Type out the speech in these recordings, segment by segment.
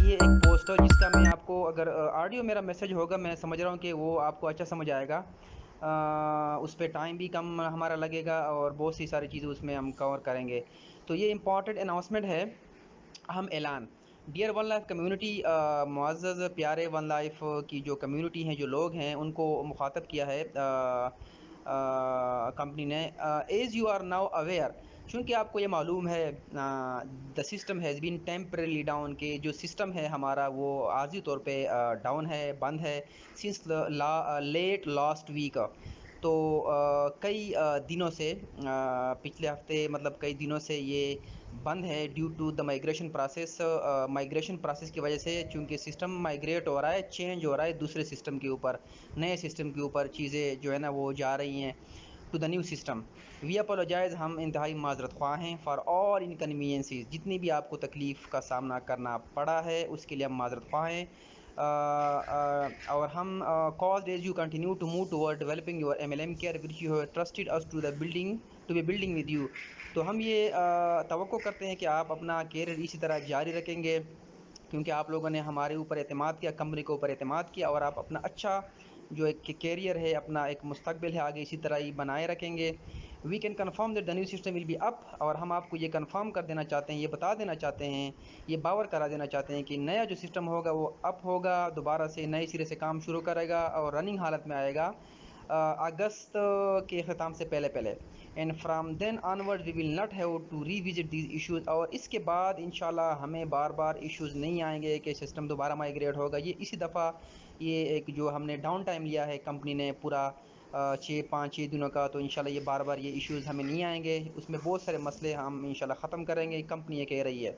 یہ ایک پوسٹ ہے جس کا میں آپ کو اگر آڈیو میرا میسج ہوگا میں سمجھ رہا ہوں کہ وہ آپ کو اچھا سمجھ آئے گا، اس پہ ٹائم بھی کم ہمارا لگے گا اور بہت سی ساری چیزیں اس میں ہم کور کریں گے۔ تو یہ امپورٹنٹ اناؤنسمنٹ ہے، اہم اعلان۔ ڈیئر ون لائف کمیونٹی، معزز پیارے ون لائف کی جو کمیونٹی ہیں، جو لوگ ہیں، ان کو مخاطب کیا ہے کمپنی نے۔ As you are now aware, چونکہ آپ کو یہ معلوم ہے، the system has been temporarily down, کہ جو سسٹم ہے ہمارا وہ عارضی طور پہ ڈاؤن ہے، بند ہے، سنس لیٹ لاسٹ ویک۔ تو کئی دنوں سے، پچھلے ہفتے مطلب کئی دنوں سے یہ بند ہے، due to the migration process. Migration process کی وجہ سے، چونکہ سسٹم مائگریٹ ہو رہا ہے، چینج ہو رہا ہے دوسرے سسٹم کے اوپر، نئے سسٹم کے اوپر چیزیں جو ہے نا وہ جا رہی ہیں to the new system. We apologise, ہم انتہائی معذرت خواہ ہیں، فار آل انکنوینئنسز، جتنی بھی آپ کو تکلیف کا سامنا کرنا پڑا ہے اس کے لیے ہم معذرت خواہ ہیں۔ اور ہم cause as you continue to move toward developing your M L M care which you have trusted us to the building to be building with you. تو ہم یہ توقع کرتے ہیں کہ آپ اپنا کیریئر اسی طرح جاری رکھیں گے، کیونکہ آپ لوگوں نے ہمارے اوپر اعتماد کیا، کمپنی کے اوپر اعتماد کیا، اور آپ اپنا اچھا جو ایک کیریئر ہے، اپنا ایک مستقبل ہے، آگے اسی طرح ہی بنائے رکھیں گے۔ We can confirm that the new system will be up, اور ہم آپ کو یہ کنفرم کر دینا چاہتے ہیں، یہ بتا دینا چاہتے ہیں، یہ باور کرا دینا چاہتے ہیں کہ نیا جو سسٹم ہوگا وہ اپ ہوگا، دوبارہ سے نئے سرے سے کام شروع کرے گا اور رننگ حالت میں آئے گا اگست کے ختام سے پہلے۔ And from then onward we will not have to revisit these issues, اور اس کے بعد انشاءاللہ ہمیں بار بار ایشوز نہیں آئیں گے کہ سسٹم دوبارہ مائگریٹ ہوگا۔ یہ اسی دفعہ یہ ایک جو ہم نے ڈاؤن ٹائم لیا ہے کمپنی نے پورا 5-6 دنوں کا، تو انشاءاللہ یہ بار بار یہ ایشوز ہمیں نہیں آئیں گے، اس میں بہت سارے مسئلے ہم انشاءاللہ ختم کریں گے، کمپنی یہ کہہ رہی ہے۔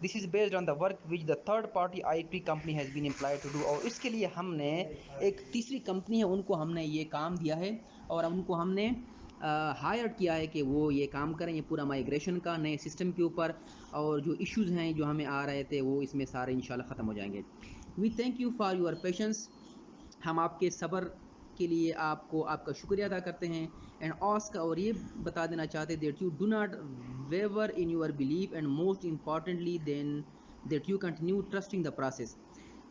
This is based on the work which the third party I T company has been employed to do, اور اس کے لیے ہم نے ایک تیسری کمپنی ہے ان کو ہم نے یہ کام دیا ہے، اور ان کو ہم نے ہائر کیا ہے کہ وہ یہ کام کریں، یہ پورا مائگریشن کا نئے سسٹم کے اوپر، اور جو ایشوز ہیں جو ہمیں آ رہے تھے وہ اس میں سارے انشاءاللہ ختم ہو جائیں گے۔ We thank you for your patience, ہم آپ کے صبر کے لیے آپ کو آپ کا شکریہ ادا کرتے ہیں۔ اینڈ آسک، اور یہ بتا دینا چاہتے ہیں، that you do not waver in your belief, and most importantly then that you continue trusting the process,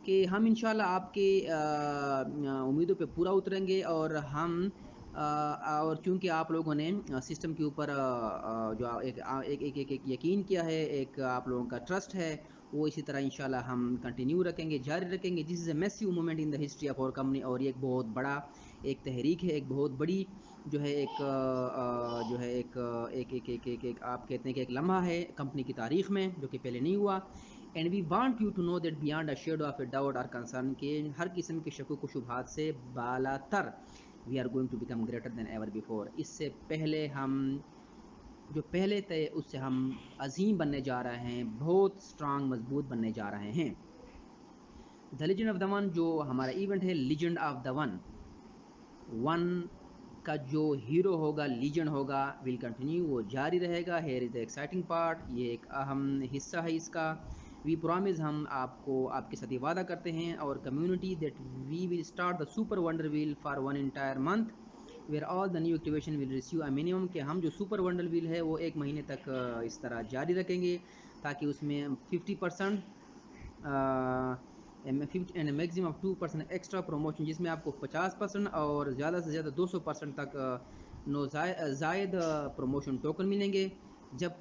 کہ ہم انشاءاللہ آپ کے امیدوں پہ پورا اتریں گے، اور ہم اور چونکہ آپ لوگوں نے سسٹم کے اوپر جو ایک یقین کیا ہے، ایک آپ لوگوں کا ٹرسٹ ہے، وہ اسی طرح انشاءاللہ ہم کنٹینیو رکھیں گے، جاری رکھیں گے۔ This is a massive moment in the history of our company, اور یہ ایک بہت بڑا ایک تحریک ہے، ایک بہت بڑی جو ہے ایک آپ کہتے ہیں کہ ایک لمحہ ہے کمپنی کی تاریخ میں جو کہ پہلے نہیں ہوا۔ And we want you to know that beyond a shadow of a doubt اور کنسرن، کہ ہر قسم کے شکوک و شبہات سے بالا تر، we are going to become greater than ever before, اس سے پہلے ہم جو پہلے تھے اس سے ہم عظیم بننے جا رہے ہیں، بہت اسٹرانگ مضبوط بننے جا رہے ہیں۔ دا لیجنڈ آف دا ون، جو ہمارا ایونٹ ہے لیجنڈ آف دا ون کا جو ہیرو ہوگا، لیجنڈ ہوگا، ول کنٹینیو، وہ جاری رہے گا۔ Here is the exciting part, یہ ایک اہم حصہ ہے اس کا۔ وی پرومس، ہم آپ کو آپ کے ساتھ یہ وعدہ کرتے ہیں، اور community, that we will start the super wonder wheel for one entire month where all the new activation will receive a minimum, کہ ہم جو سپر ونڈر ویل ہے وہ 1 مہینے تک اس طرح جاری رکھیں گے، تاکہ اس میں 50% اینڈ میگزیم آف 2% ایکسٹرا پروموشن، جس میں آپ کو 50% اور زیادہ سے زیادہ 200% تک زائد پروموشن ٹوکن ملیں گے، جب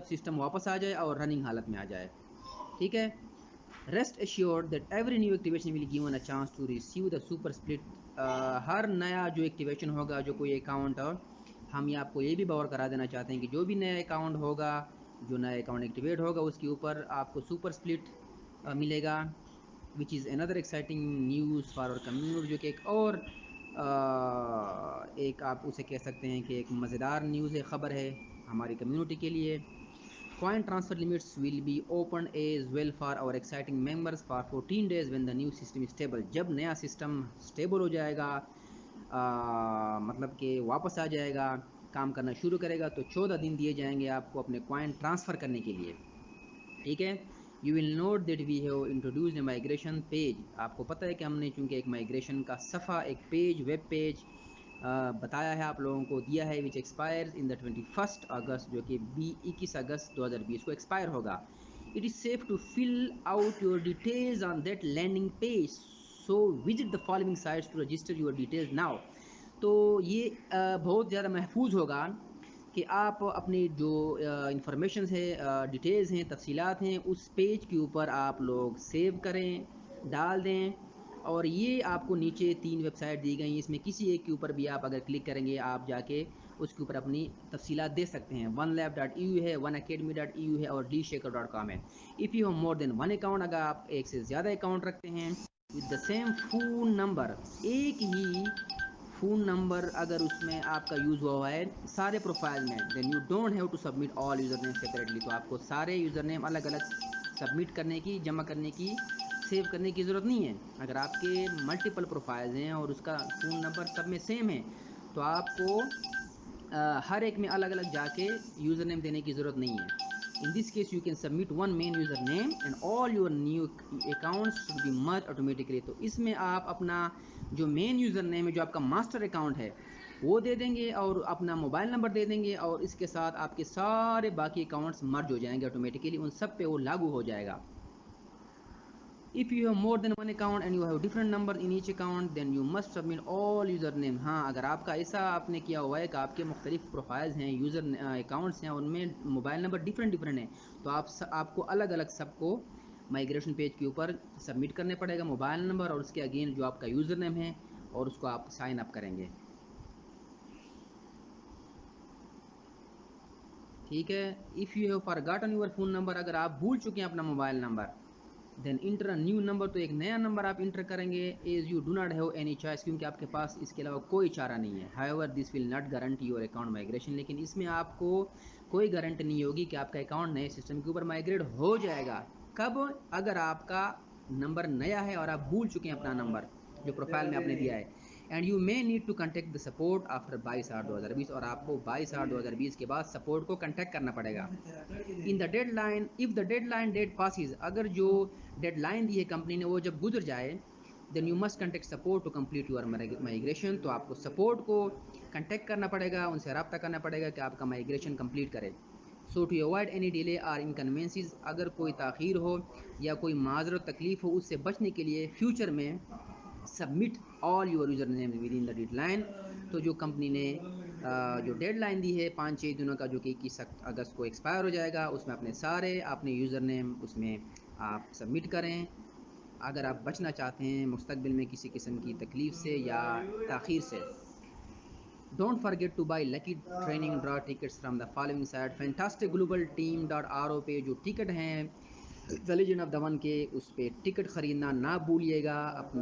سسٹم واپس آ جائے اور رننگ حالت میں آ جائے، ٹھیک ہے۔ Rest assured that every new activation will given a chance to receive the super split, ہر نیا جو ایکٹیویشن ہوگا، جو کوئی اکاؤنٹ، ہم یہ آپ کو یہ بھی باور کرا دینا چاہتے ہیں کہ جو بھی نیا اکاؤنٹ ہوگا، جو نیا اکاؤنٹ ایکٹیویٹ ہوگا، اس کے اوپر آپ کو سپر اسپلٹ ملے گا، وچ از اندر ایکسائٹنگ نیوز فار اور کمیونٹی، جو کہ ایک اور ایک آپ اسے کہہ سکتے ہیں کہ ایک مزیدار نیوز ہے، خبر ہے ہماری کمیونٹی کے لیے۔ Coin transfer limits will be open as well for our exciting members for 14 days when the new system stable, جب نیا سسٹم اسٹیبل ہو جائے گا، مطلب کہ واپس آ جائے گا، کام کرنا شروع کرے گا، تو 14 دن دیے جائیں گے آپ کو اپنے کوائن ٹرانسفر کرنے کے لیے، ٹھیک ہے۔ You will note that we have introduced a migration page, آپ کو پتہ ہے کہ ہم نے چونکہ ایک مائگریشن کا صفحہ، ایک پیج، ویب پیج بتایا ہے، آپ لوگوں کو دیا ہے، وچ ایکسپائرز ان دا 21 اگست، جو کہ 21 اگست 2020 کو ایکسپائر ہوگا۔ It is safe to fill out your details on that landing page. So visit the following sites to register your details now. تو یہ بہت زیادہ محفوظ ہوگا کہ آپ اپنی جو انفارمیشنز ہے، ڈیٹیلز ہیں، تفصیلات ہیں، اس پیج کے اوپر آپ لوگ سیو کریں، ڈال دیں. اور یہ آپ کو نیچے 3 ویب سائٹ دی گئی ہیں، اس میں کسی ایک کے اوپر بھی آپ اگر کلک کریں گے آپ جا کے اس کے اوپر اپنی تفصیلات دے سکتے ہیں. onelab.eu ہے، oneacademy.eu ہے اور dshaker.com ہے. If you have more than one account, اگر آپ ایک سے زیادہ اکاؤنٹ رکھتے ہیں with the same phone number, ایک ہی فون نمبر اگر اس میں آپ کا یوز ہوا ہوا ہے سارے پروفائل میں، then you don't have to submit all user name separately. تو آپ کو سارے یوزر نیم الگ الگ سبمٹ کرنے کی، جمع کرنے کی، سیو کرنے کی ضرورت نہیں ہے. اگر آپ کے ملٹیپل پروفائلز ہیں اور اس کا فون نمبر سب میں سیم ہے تو آپ کو ہر ایک میں الگ الگ جا کے یوزر نیم دینے کی ضرورت نہیں ہے. In this case you can submit one main username and all your new accounts should be merged automatically. تو اس میں آپ اپنا جو مین یوزر نیم ہے، جو آپ کا ماسٹر اکاؤنٹ ہے وہ دے دیں گے اور اپنا موبائل نمبر دے دیں گے، اور اس کے ساتھ آپ کے سارے باقی اکاؤنٹس مرج ہو جائیں گے آٹومیٹیکلی، ان سب پہ وہ لاگو ہو جائے گا. If you have more than one account and you have different numbers in each account, then you must submit all username. ہاں اگر آپ کا ایسا آپ نے کیا ہوا ہے کہ آپ کے مختلف پروفائلز ہیں، یوزر اکاؤنٹس ہیں، ان میں موبائل نمبر ڈفرینٹ ہیں، تو آپ کو الگ الگ سب کو مائگریشن پیج کے اوپر سبمٹ کرنے پڑے گا موبائل نمبر اور اس کے اگین جو آپ کا یوزر نیم ہے، اور اس کو آپ سائن اپ کریں گے. ٹھیک ہے. If you have forgotten your phone number, اگر آپ بھول چکے ہیں اپنا mobile number, then enter a new number, تو ایک نیا نمبر آپ انٹر کریں گے. As you do not have any choice, کیونکہ آپ کے پاس اس کے علاوہ کوئی چارہ نہیں ہے. How ever this will not guarantee your account migration, لیکن اس میں آپ کو کوئی گارنٹی نہیں ہوگی کہ آپ کا اکاؤنٹ نئے سسٹم کے اوپر مائگریٹ ہو جائے گا. کب؟ اگر آپ کا نمبر نیا ہے اور آپ بھول چکے ہیں اپنا نمبر جو پروفائل میں آپ نے دیا ہے. And you may need to contact the support after 22/8/2020، اور آپ کو 22/8/2020 کے بعد سپورٹ کو کنٹیکٹ کرنا پڑے گا. In the deadline, if the deadline date passes, اگر جو ڈیڈ لائن دی ہے کمپنی نے وہ جب گزر جائے، then you must contact support to complete your migration, تو آپ کو سپورٹ کو کنٹیکٹ کرنا پڑے گا، ان سے رابطہ کرنا پڑے گا کہ آپ کا مائگریشن کمپلیٹ کرے. So to avoid any delay or inconveniences, اگر کوئی تاخیر ہو یا کوئی معذرت تکلیف ہو، اس سے بچنے کے لیے فیوچر میں submit all your user name within the deadline. تو جو کمپنی نے جو ڈیڈ لائن دی ہے 5-6 دنوں کا، جو کہ 21 اگست کو ایکسپائر ہو جائے گا، اس میں اپنے سارے اپنے یوزر نیم اس میں آپ سبمٹ کریں. اگر آپ بچنا چاہتے ہیں مستقبل میں کسی قسم کی تکلیف سے یا تاخیر سے. Don't forget to buy lucky training draw tickets from the following site. Fantastic global team .ro پہ جو ٹکٹ ہیں The Legend of the One کے، اس پہ ٹکٹ خریدنا نہ بھولیے گا. اپنا